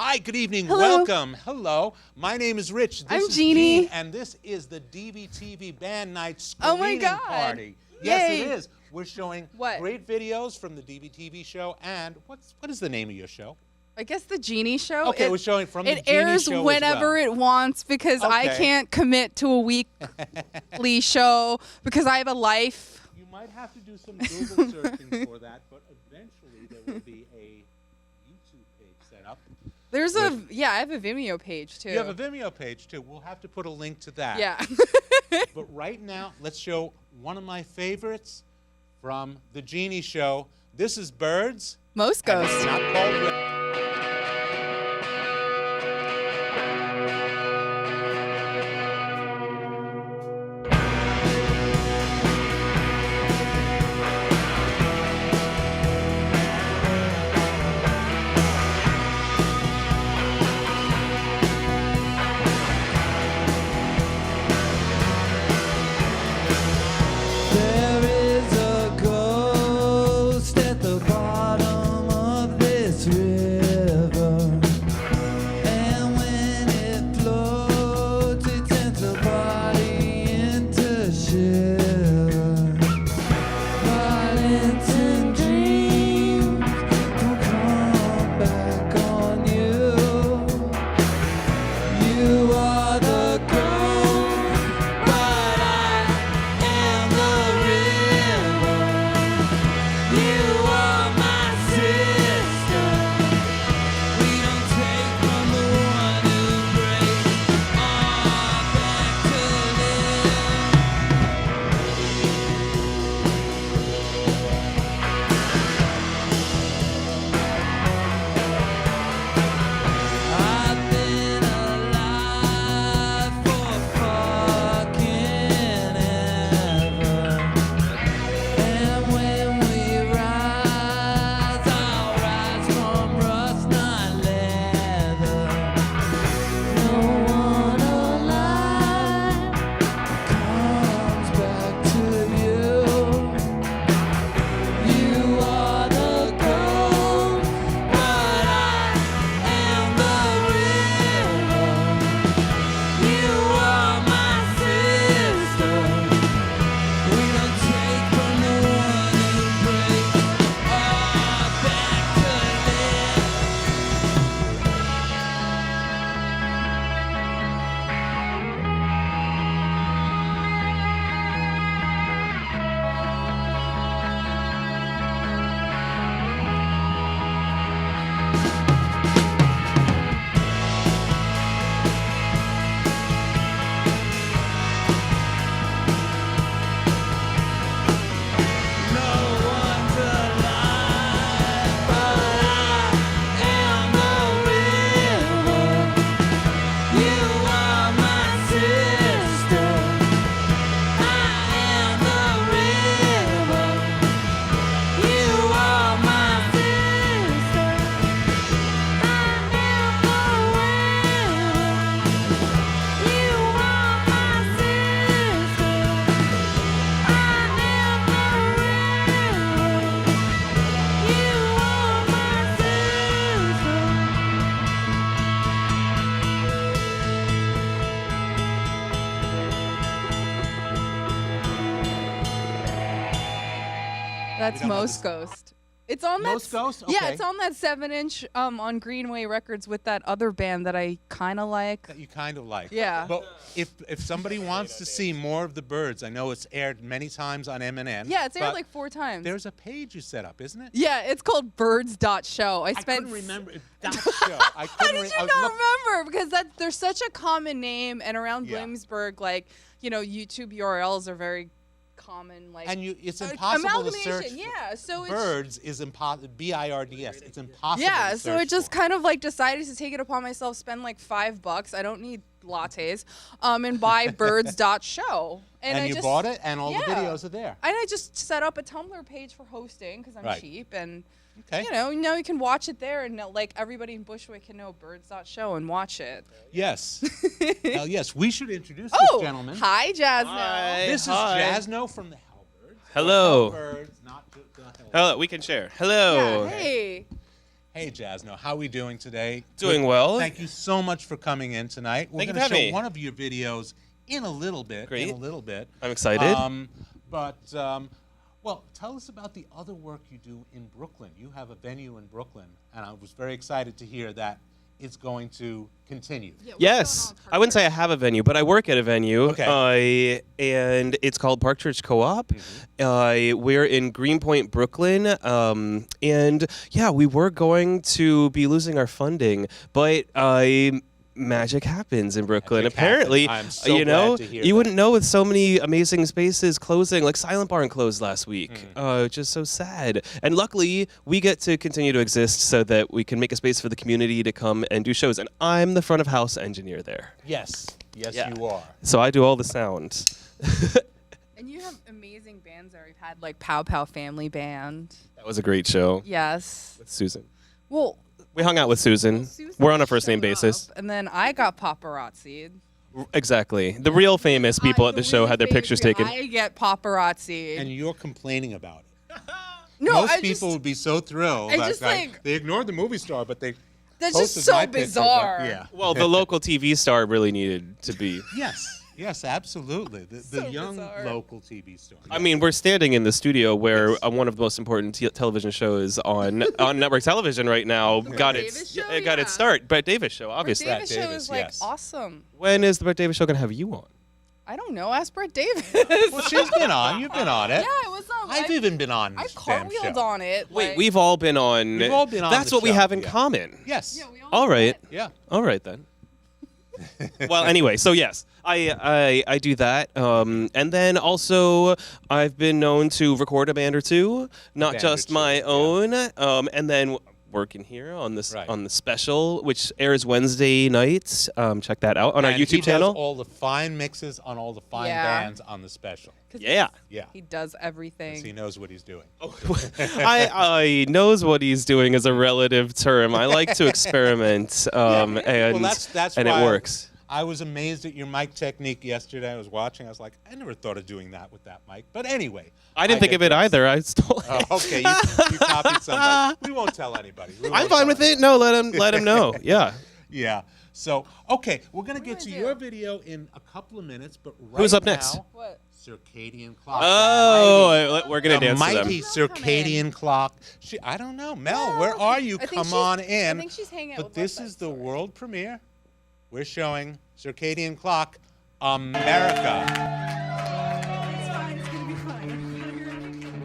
Hi, good evening. Hello. Welcome. Hello. My name is Rich. This I'm is Jeannie. Jean, and this is the DVTV Band Night Screening Oh my God. Party. Yay. Yes, it is. We're showing What? great videos from the DVTV show. And what is the name of your show? I guess the Genie Show. Okay, we're showing from the It Genie airs show whenever as well. it wants because I Okay. can't commit to a weekly show because I have a life. You might have to do some Google searching for that, but eventually there will be a YouTube page set up. There's I have a Vimeo page too. You have a Vimeo page too. We'll have to put a link to that. Yeah. But right now, let's show one of my favorites from the Genie Show. This is Birds. Most And it's ghosts. not called There is a ghost at the bottom of this river, and when it floats, it sends the body into shiver. Violence and dreams will come back on you. You are the ghost, but I am the river. You are my sister. We don't take from the one who breaks our back to live. I've been alive for fucking ever, and when we rise, I'll rise from rust, not leather. No one alive comes back to you. You are the ghost, but I am the river. You are my sister. We don't take from the one who breaks our back to live. No one's alive, but I am the river. You are my sister. I am the river. You are my sister. I am the river. You are my sister. I am the river. You are my That's don't have Most this- Ghost. It's on that. Most Ghost? Yeah, Okay. it's on that 7-inch on Greenway Records with that other band that I kind of like. that you kind of like. Yeah. But if somebody wants to see more of the Birds, I know it's aired many times on M&N. Yeah, it's aired but like 4 times. There's a page you set up, isn't it? Yeah, it's called birds.show. I couldn't remember that show. I How couldn't did re- you I was not look- remember? Because there's such a common name, and around Yeah. Williamsburg, like, YouTube URLs are very common. Like, And it's impossible to search. amalgamation. Yeah, so it's Birds is impossible. BIRDS. It's impossible. yeah. to So search it just for. kind of like decided to take it upon myself, spend like $5. I don't need lattes, and buy birds.show. And I you just, bought it, and all the yeah. videos are there. And I just set up a Tumblr page for hosting because I'm Right. cheap, and Okay. now you can watch it there, and like everybody in Bushwick can know birds.show and watch it. Yes. Now, yes, we should introduce Oh, this gentleman. hi, Jasno. Hi. This is Hi. Jasno from the HELLBIRDS. Hello. HELLBIRDS, not the HELLBIRDS. Hello, we can share. Hello. Yeah, hey. Hey, Jasno, how are we doing today? Doing well. Thank you so much for coming in tonight. We're Thank you going for to having show me. one of your videos in a little bit. Great. In a little bit. I'm excited. Well, tell us about the other work you do in Brooklyn. You have a venue in Brooklyn, and I was very excited to hear that it's going to continue. Yeah, what's Yes, going on, I wouldn't say I Parker? have a venue, but I work at a venue. Okay. And it's called Park Church Co-op. We're in Greenpoint, Brooklyn. And yeah, we were going to be losing our funding, but magic happens in Brooklyn. Magic Apparently, happens. I'm so you know, glad to hear you that. wouldn't know with so many amazing spaces closing, like Silent Barn closed last week. Just so sad. And luckily, we get to continue to exist so that we can make a space for the community to come and do shows. And I'm the front of house engineer there. Yes. Yes, Yeah. you are. So I do all the sound. And you have amazing bands there. We've had like Pow Pow Family Band. That was a great show Yes. with Susan. Well, We hung out with Susan. Susan We're on a first name showed basis. up, and then I got paparazzi'd. Exactly. The real famous people at the show really had their pictures famous- taken. I get paparazzi. And you're complaining about it. no, Most I people just, would be so thrilled. I that, just think- they ignored the movie star, but they that's just posted so my picture, but- bizarre. Yeah. Well, the local TV star really needed to be. Yes. Yes, absolutely. The So young bizarre. local TV star. I mean, we're standing in the studio where one of the most important television shows on network television right now got Davis its show? got its Yeah. start. Brett Davis show, obviously. Brett Davis show Davis, is like yes. awesome. When is the Brett Davis show gonna have you on? I don't know. Ask Brett Davis. Well, she's been on. You've been on it. yeah, it was on. I've even been on I this damn cartwheeled show. on it. Wait, like- we've all been on. We've all been on That's the what we show, have in yeah. common. Yes. Yeah, we all All know right. that. Yeah. All right then. Well, anyway, so yes, I do that, and then also I've been known to record a band or two, not Band or just two, my yeah. own, and then working here on this Right. on the special, which airs Wednesday nights. Check that out on our And he YouTube does channel. all the fine mixes on all the fine Yeah. bands on the special. 'Cause Yeah. Yeah. He does everything. 'Cause he knows what he's doing. I knows what he's doing is a relative term. I like to experiment, and Well, that's and why it works. I was amazed at your mic technique yesterday. I was watching. I was like, I never thought of doing that with that mic. But anyway. I didn't think of it digress. either. I stole it. Oh, okay, you copied somebody. We won't tell anybody. We I'm won't fine tell with anybody. it. No, let him know. Yeah. Yeah. So, okay, we're going to What get do to we your do? video in a couple of minutes, but right Who's up now, next? What? Circadian clock. We're gonna the dance to them. mighty circadian clock. I don't know. Mel, where are you? I think Come she's- on I in. think she's hanging out But with this West is Side the Story. world premiere. We're showing Circadian Clock America. It's fine. It's gonna be fine.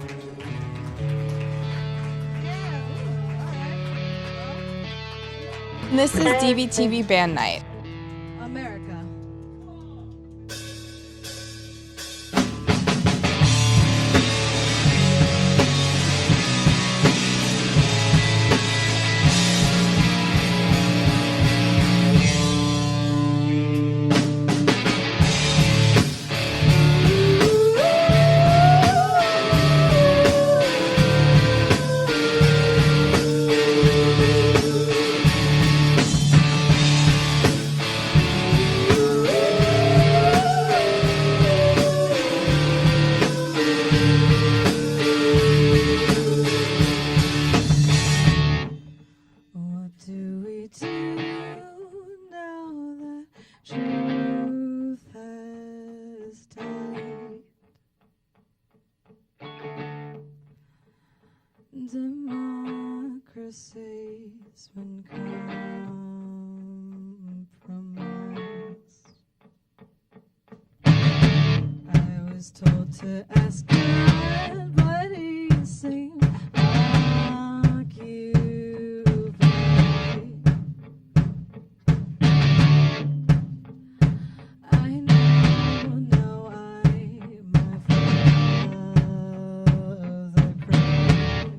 This is dvtv band night. America. What do we do now that truth has died? Democracy's been compromised. I was told to ask God, but he seemed occupied. I know now my father cried.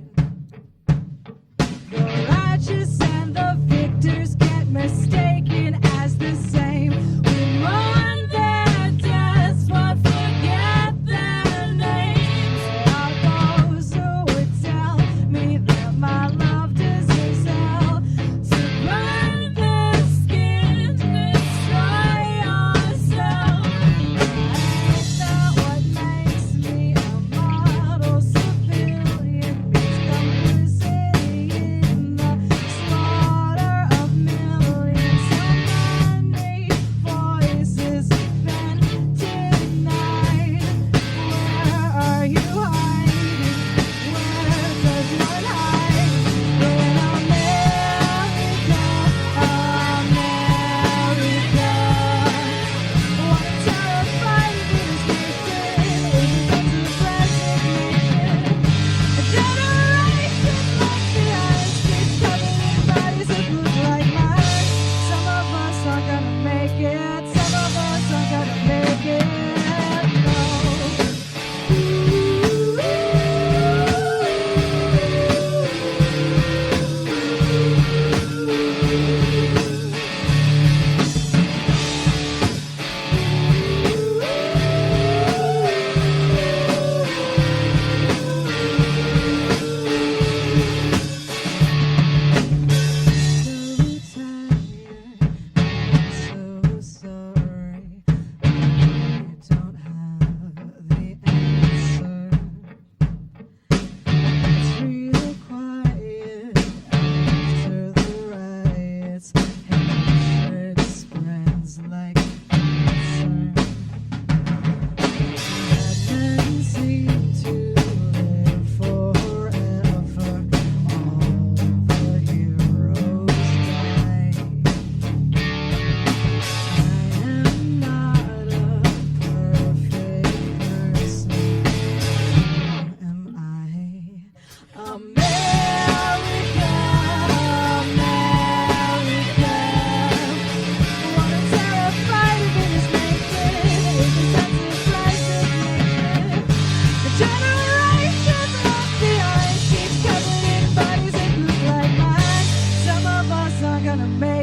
The righteous and the victors get mistaken as the same. We mourn their deaths but forget their names. Our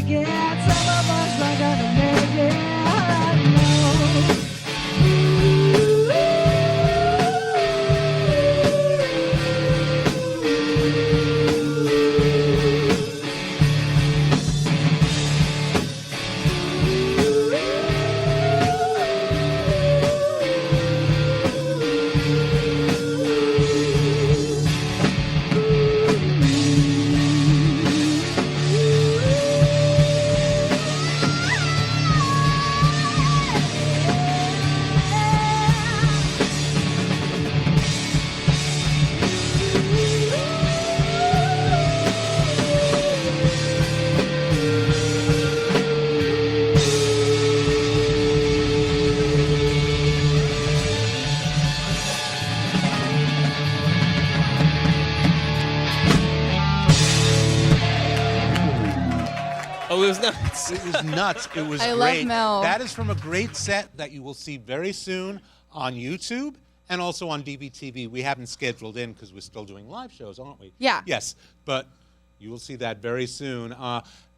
make it. Some of us are gonna make it. Oh, it was nuts. It was nuts. It was I great. love Mel. That is from a great set that you will see very soon on YouTube and also on dvtv. We haven't scheduled in because we're still doing live shows, aren't we? Yeah. Yes, but you will see that very soon.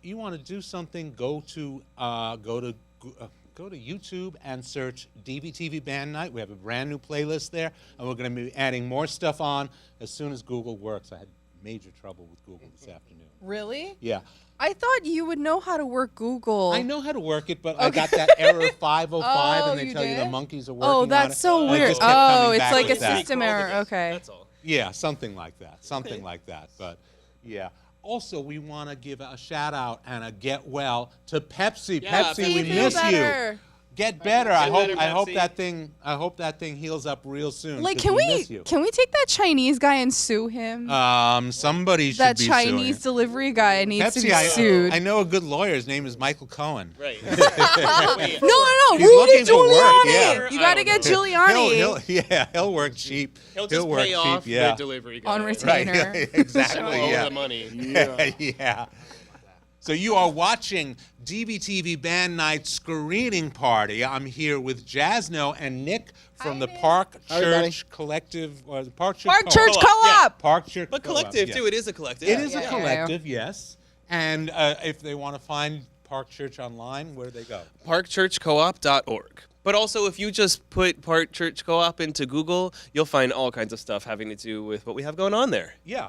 You want to do something? Go to YouTube and search dvtv Band Night. We have a brand new playlist there, and we're going to be adding more stuff on as soon as Google works. I had major trouble with Google this afternoon. Really? Yeah. I thought you would know how to work Google. I know how to work it, but I got that error 505, Oh, and they you tell you the did? monkeys are working Oh, on that's it. so And I weird. just kept Oh, coming it's back like with a that. system error. Okay. That's all. Yeah, something like that. Something like that. But yeah. Also, we want to give a shout out and a get well to Pepsi. Yeah, Pepsi, Pepsi. we Feel miss better. you. Get better. I better, hope Pepsi. that thing heals up real soon. Like, 'cause can we miss you. take that Chinese guy and sue him? Somebody should That be Chinese suing. delivery guy needs to be Pepsi, sued. I know a good lawyer. His name is Michael Cohen. Right. No, He's Rudy looking for work, Giuliani. yeah. You got to get Giuliani He'll work cheap. He'll just work pay off cheap, yeah. the delivery guy. on Right, retainer. exactly. All Yeah. the money. Yeah. So you are watching dvtv Band Night Screening Party. I'm here with Jasno and Nick from the Park everybody. Church Collective, or the Park Church Park Co-op. Church Co-op. Park Church But Co-op, collective, yes. too. It is a collective. It is a Yeah. collective, yes. And if they want to find Park Church online, where do they go? parkchurchcoop.org. But also, if you just put Park Church Co-op into Google, you'll find all kinds of stuff having to do with what we have going on there. Yeah.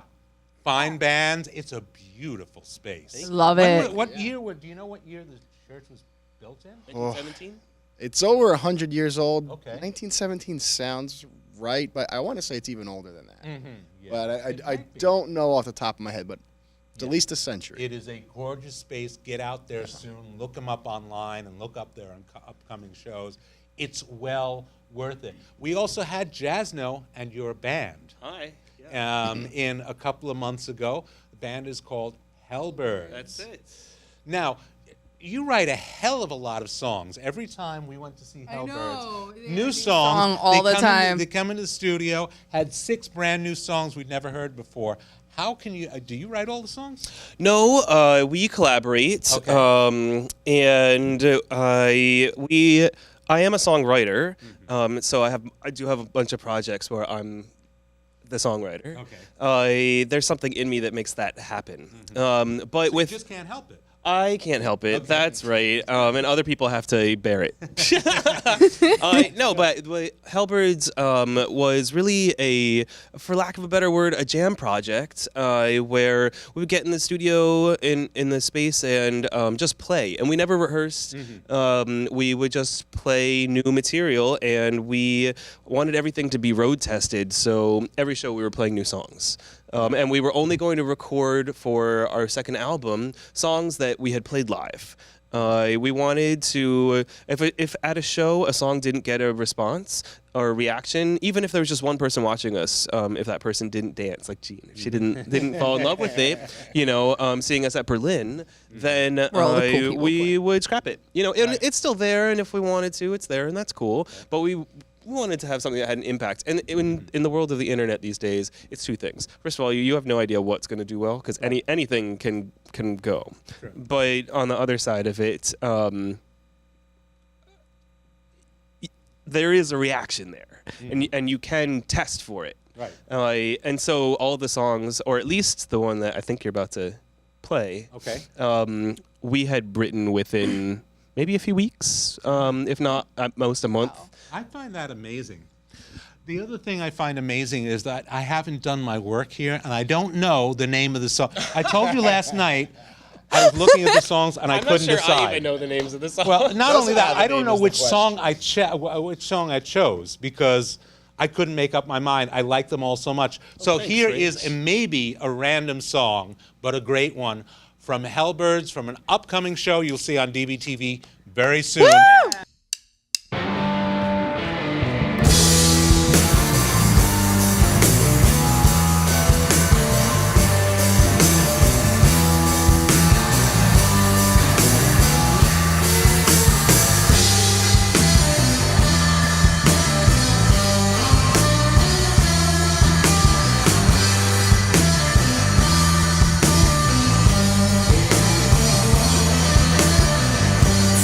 Fine bands. It's a beautiful space. Love When it. What year? Do you know what year the church was built in? 1917? It's over 100 years old. Okay. 1917 sounds right, but I want to say it's even older than that. Yeah. But It I might be. don't know off the top of my head, but it's at least a century. It is a gorgeous space. Get out there soon. Look them up online and look up their upcoming shows. It's well worth it. We also had Jasno and your band Hi. in a couple of months ago. The band is called HELLBIRDS. That's it. Now, you write a hell of a lot of songs. Every time we went to see I know. HELLBIRDS, They have new a new songs. song all the time. They come into the studio, had 6 brand new songs we'd never heard before. How can you, do you write all the songs? No, we collaborate. Okay. And I am a songwriter. So I do have a bunch of projects where I'm the songwriter. Okay. There's something in me that makes that happen. But So you with just can't help it. I can't help it. Okay. That's right. And other people have to bear it. No, but HELLBIRDS was really for lack of a better word, a jam project where we would get in the studio in the space and just play. And we never rehearsed. We would just play new material, and we wanted everything to be road tested. So every show we were playing new songs. And we were only going to record for our second album songs that we had played live. We wanted to, if at a show a song didn't get a response or a reaction, even if there was just one person watching us, if that person didn't dance, like Jean, if she didn't fall in love with it, seeing us at Berlin, then We're all the cool people we would scrap it. And it's still there, and if we wanted to, it's there, and that's cool. But we wanted to have something that had an impact. And in the world of the internet these days, it's 2 things. First of all, you have no idea what's going to do well, because anything can go. Sure. But on the other side of it, there is a reaction there, and you can test for it. Right. And so all the songs, or at least the one that I think you're about to play, Okay. we had written within maybe a few weeks, if not at most a month. Wow. I find that amazing. The other thing I find amazing is that I haven't done my work here, and I don't know the name of the song. I told you last night I was looking at the songs and I couldn't decide. I even know the names of the songs. Well, not only that, I don't know which question. song I chose because I couldn't make up my mind. I like them all so much. So thanks, here Rich. is maybe a random song, but a great one from HELLBIRDS from an upcoming show you'll see on dvtv very soon.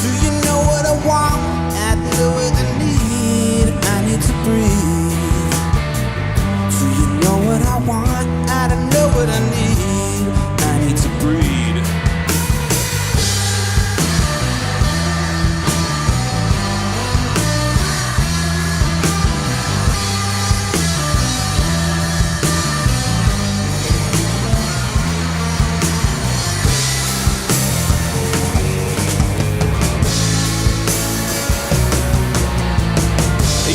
Do you know what I want? I know what I need. I need to breathe. Do you know what I want? I don't know what I need. I need to breathe.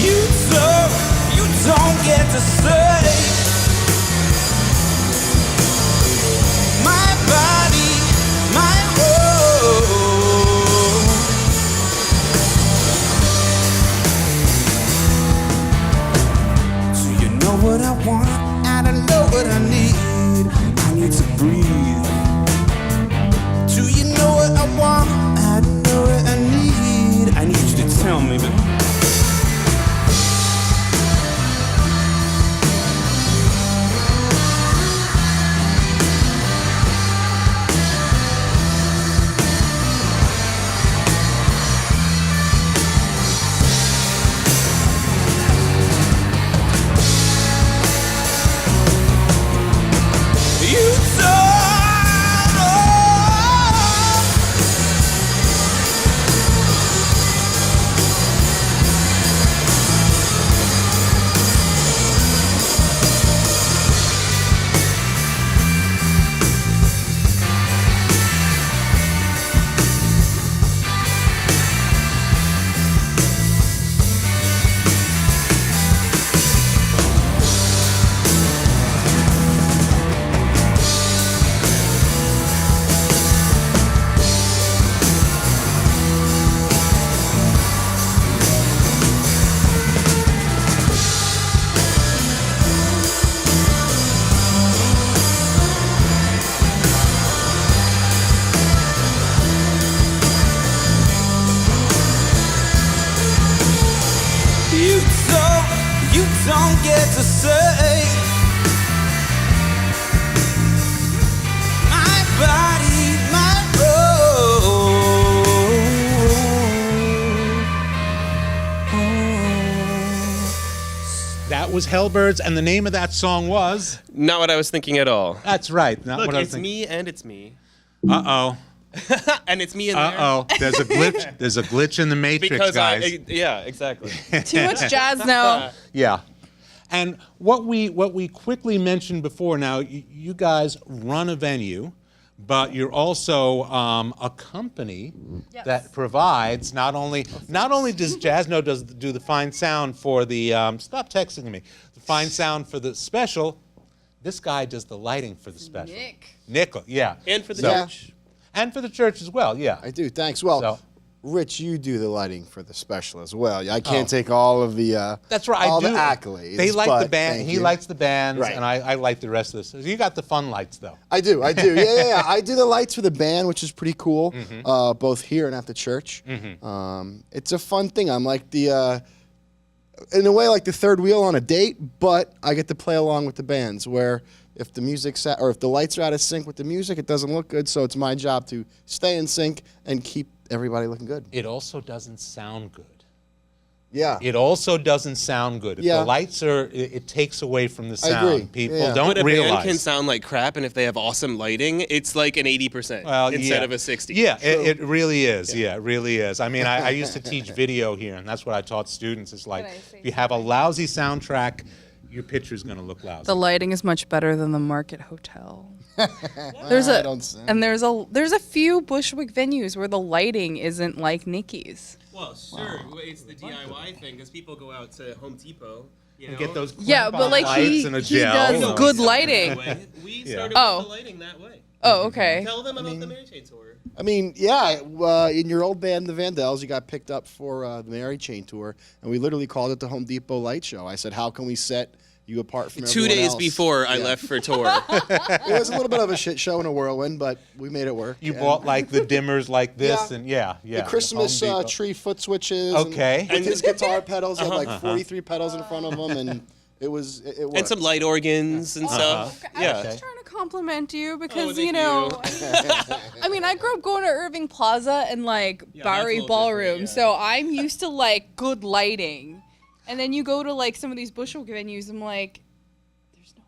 You don't get to say my body, my own. Do you know what I want? I don't know what I need. I need to breathe. Do you know what I want? I don't know what I need. I need you to tell me, but you don't know. You don't get to say my body, my own. That was HELLBIRDS, and the name of that song was. Not what I was thinking at all. That's right. Not Look, what I was it's thinking. me and it's me. Uh-oh. And it's me in there. Uh-oh. There's a glitch. There's a glitch in the matrix, Because guys. yeah, exactly. Too much jazz now. Yeah. And what we quickly mentioned before, now you guys run a venue, but you're also a company Yes. that provides not only does Jasno do the fine sound for the stop texting me, the fine sound for the special, this guy does the lighting for the special. Nick, yeah. And for the Yeah. church. And for the church as well, yeah. I do. Thanks. Well, So- Rich, you do the lighting for the special as well. I can't take all of the That's right. all I do. the accolades. They light but the band. thank He you. lights the bands, Right. and I light the rest of this. You got the fun lights, though. I do. Yeah. I do the lights for the band, which is pretty cool, both here and at the church. It's a fun thing. I'm like the, in a way, like the third wheel on a date, but I get to play along with the bands. Where if the music's or if the lights are out of sync with the music, it doesn't look good. So it's my job to stay in sync and keep everybody looking good. It also doesn't sound good. Yeah. It also doesn't sound good. If Yeah. the lights are, it takes away from the sound. agree. People Yeah. don't But a realize. band can sound like crap, and if they have awesome lighting, it's like an 80% instead of a 60. Yeah, it really is. Yeah, it really is. I mean, I used to teach video here, and that's what I taught students. It's like, Can I say if you have a lousy soundtrack, your picture's going to look lousy. The lighting is much better than the Market Hotel. I don't say. There's a few Bushwick venues where the lighting isn't like Nikki's. Well, sure. It's the DIY thing because people go out to Home Depot. You know? Get those Yeah, but like lights he and a he gel. does No, good it's not lighting. We Yeah. started Oh. with the lighting that way. Oh, okay. Tell them about the Mary Chain tour. I mean, yeah, in your old band, the Vandells, you got picked up for the Mary Chain tour, and we literally called it the Home Depot Light Show. I said, how can we set you apart from 2 everyone days else? before I Yeah. left for tour. It was a little bit of a shit show and a whirlwind, but we made it work. You And bought like the dimmers like this, Yeah. and yeah. the Christmas Home Depot. tree foot switches. Okay. And with his guitar pedals, he had like 43 pedals in front of him, and it worked. And some light organs and stuff. I Yeah. was just trying to compliment you because thank you know, I mean, I grew up going to Irving Plaza and like that's a Bowery little Ballroom, different, yeah. so I'm used to like good lighting. And then you go to like some of these Bushwick venues, I'm like, there's no.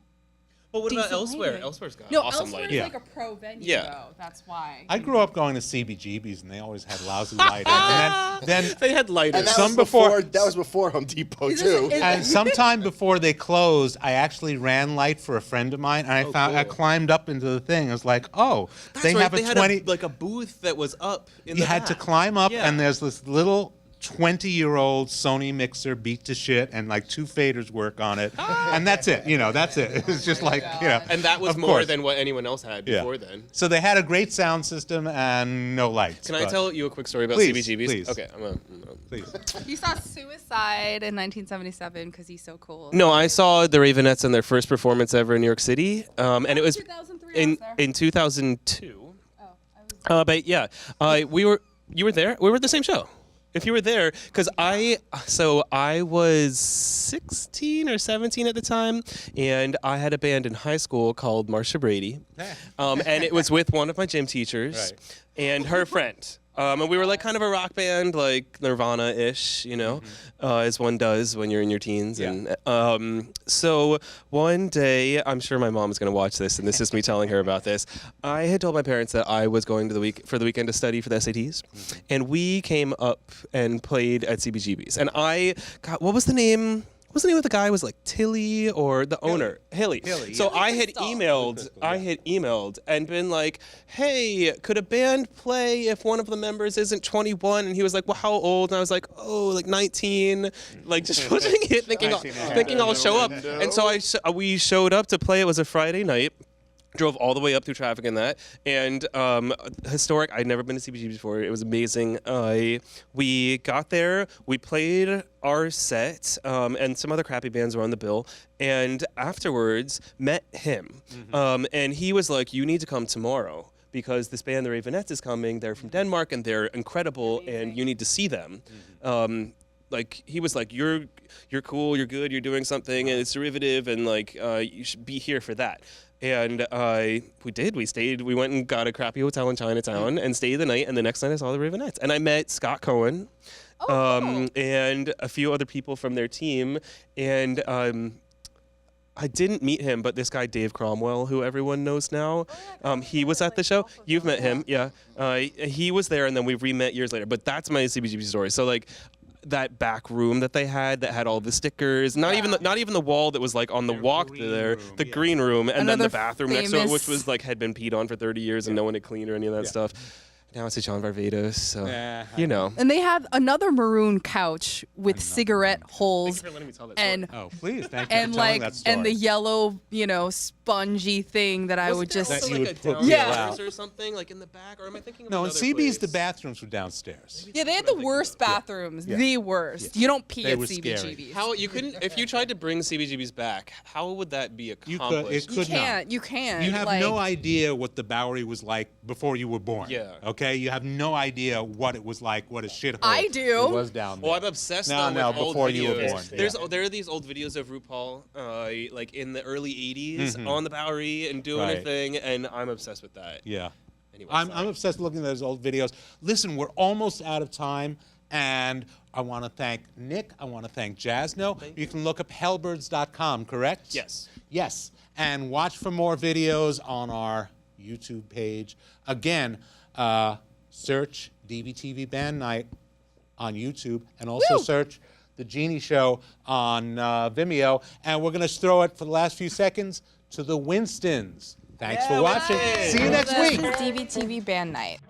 But what about Decent elsewhere? lighting. Elsewhere's got No, awesome elsewhere lighting. is like a pro venue Yeah. though. That's why. I grew up going to CBGB's, and they always had lousy lighting. And then They had lighters. And that Some was before- that was before Home Depot Is this- too. is- And sometime before they closed, I actually ran light for a friend of mine, and I found I cool. climbed up into the thing. I was like, oh, That's they right, have a had 20. like a booth that was up in You the had to back. climb up, Yeah. and there's this little 20-year-old Sony mixer beat to shit, and like 2 faders work on it, and that's it. You know, that's it. It's just like, you know. And that was of more course. than what anyone else had Yeah. before then. So they had a great sound system and no lights. Can I but- tell you a quick story about Please, CBGBs? please. Okay, Please. He saw Suicide in 1977 because he's so cool. No, I saw the Ravenettes in their first performance ever in New York City, and it was 2003. I in was there. in 2002. Oh, I was. But yeah, you were there. We were at the same show. If you were there, because I was 16 or 17 at the time, and I had a band in high school called Marsha Brady, and it was with one of my gym teachers Right. and her friend. And we were like kind of a rock band, like Nirvana-ish, you know, as one does when you're in your teens. Yeah. And so one day, I'm sure my mom is going to watch this, and this is me telling her about this. I had told my parents that I was going to for the weekend to study for the SATs, and we came up and played at CBGB's. And what was the name? What was the name of the guy? Was it like Tilly or the owner? Hilly. So yeah. I had Crystal. emailed and been like, hey, could a band play if one of the members isn't 21? And he was like, well, how old? And I was like, oh, like 19. Like just pushing it, thinking I'll show up. And so we showed up to play. It was a Friday night. Drove all the way up through traffic and that, and historic. I'd never been to CBGB before. It was amazing. We got there, we played our set, and some other crappy bands were on the bill. And afterwards, met him, and he was like, "You need to come tomorrow." Because this band, the Ravenettes, is coming. They're from Denmark, and they're incredible, and you need to see them. Like he was like, you're cool, you're good, you're doing something, and it's derivative, and like you should be here for that. And we did. We stayed. We went and got a crappy hotel in Chinatown and stayed the night. And the next night, I saw the Ravenettes, and I met Scott Cohen, cool. and a few other people from their team, and. I didn't meet him, but this guy Dave Cromwell, who everyone knows now, he was at the show. You've met him, yeah. He was there, and then we re-met years later. But that's my CBGB story. So like, that back room that they had that had all the stickers, not even the wall that was like on the walk green there, room, the yeah. green room, and then Another the bathroom next to it, which famous- was like had been peed on for 30 years and no one had cleaned or any of that stuff. Now it's a John Barbados, so Yeah, you know. And they had another maroon couch with cigarette holes Thanks for letting me tell that story. and Oh, please, thank you and for telling like that story. and the yellow, spongy thing that I would just That you like would a put downstairs people or something like in the back, or am I thinking of No, in another CB's, the place? bathrooms were downstairs. Yeah, they had the worst bathrooms. Yeah. The worst. You don't pee They at were scary. CBGBs. How you couldn't if you tried to bring CBGB's back? How would that be You accomplished? could not. You can't. You have like, no idea what the Bowery was like before you were born. Yeah. Okay? You have no idea what it was like, what a shithole I do. it was down there. Well, I'm obsessed No, though, no, with old before you were videos. born, There are these old videos of RuPaul, like in the early '80s on the Bowery and doing a Right. thing, and I'm obsessed with that. Yeah. Anyway, I'm sorry. obsessed with looking at those old videos. Listen, we're almost out of time, And I want to thank Nick. I want to thank Jasno. You can look up HELLBIRDS.com, correct? Yes. Yes. And watch for more videos on our YouTube page. Again, search dvtv Band Night on YouTube, and also search The Genie Show on Vimeo. And we're going to throw it for the last few seconds to the Winstons. Thanks for watching. See you next week. This is DVTV Band Night.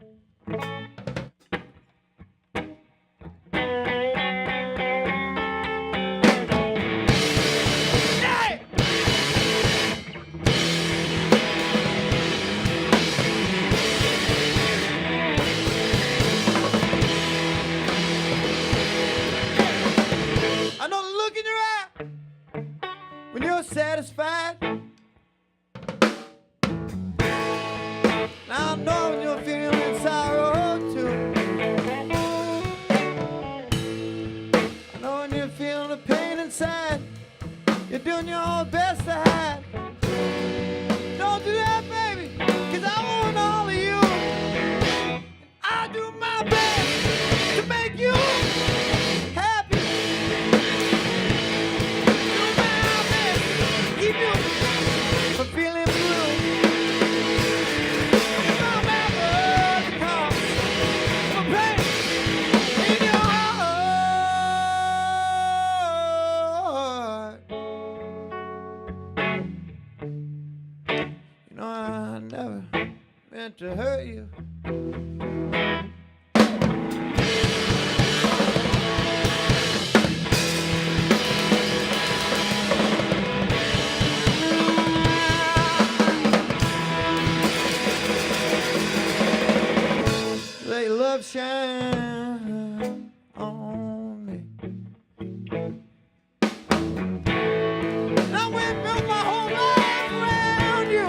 I know the look in your eye when you're satisfied. Now I know when you're feeling sorrow too. I know when you're feeling the pain inside. You're doing your best to hide. Don't do that, baby, 'cause I want all of you. And I do my best to make you happy. Do my best to keep you from feeling blue. No matter the cost of pain in your heart. You know I never meant to hurt you. Let your love shine on me. Now we built my whole life around you.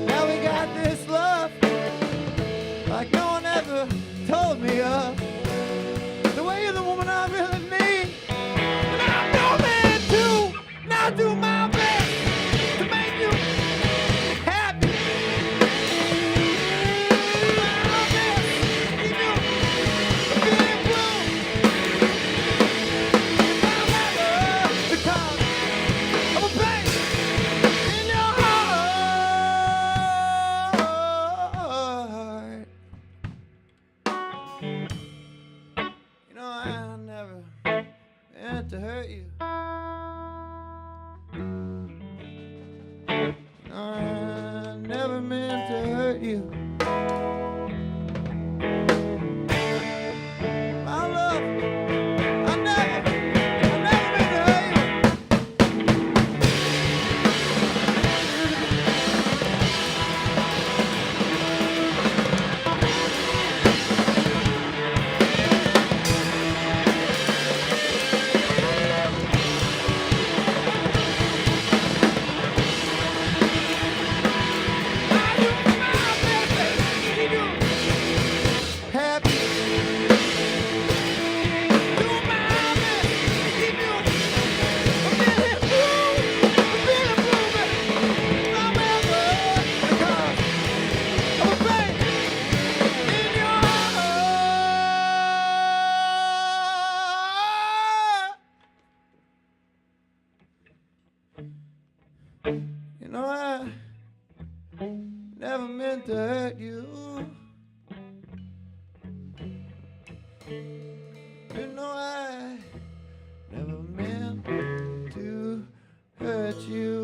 Now we got this love like no one ever told me of. The way you're the woman I really need. And I'm your man too. Now do my best to make you happy. My best to keep you from feeling blue. No matter the cost of a pain in your heart. You know I never meant to hurt you. I never meant to hurt you. My love, I never meant to hurt you. You know I never meant to hurt you. You know I never meant to hurt you.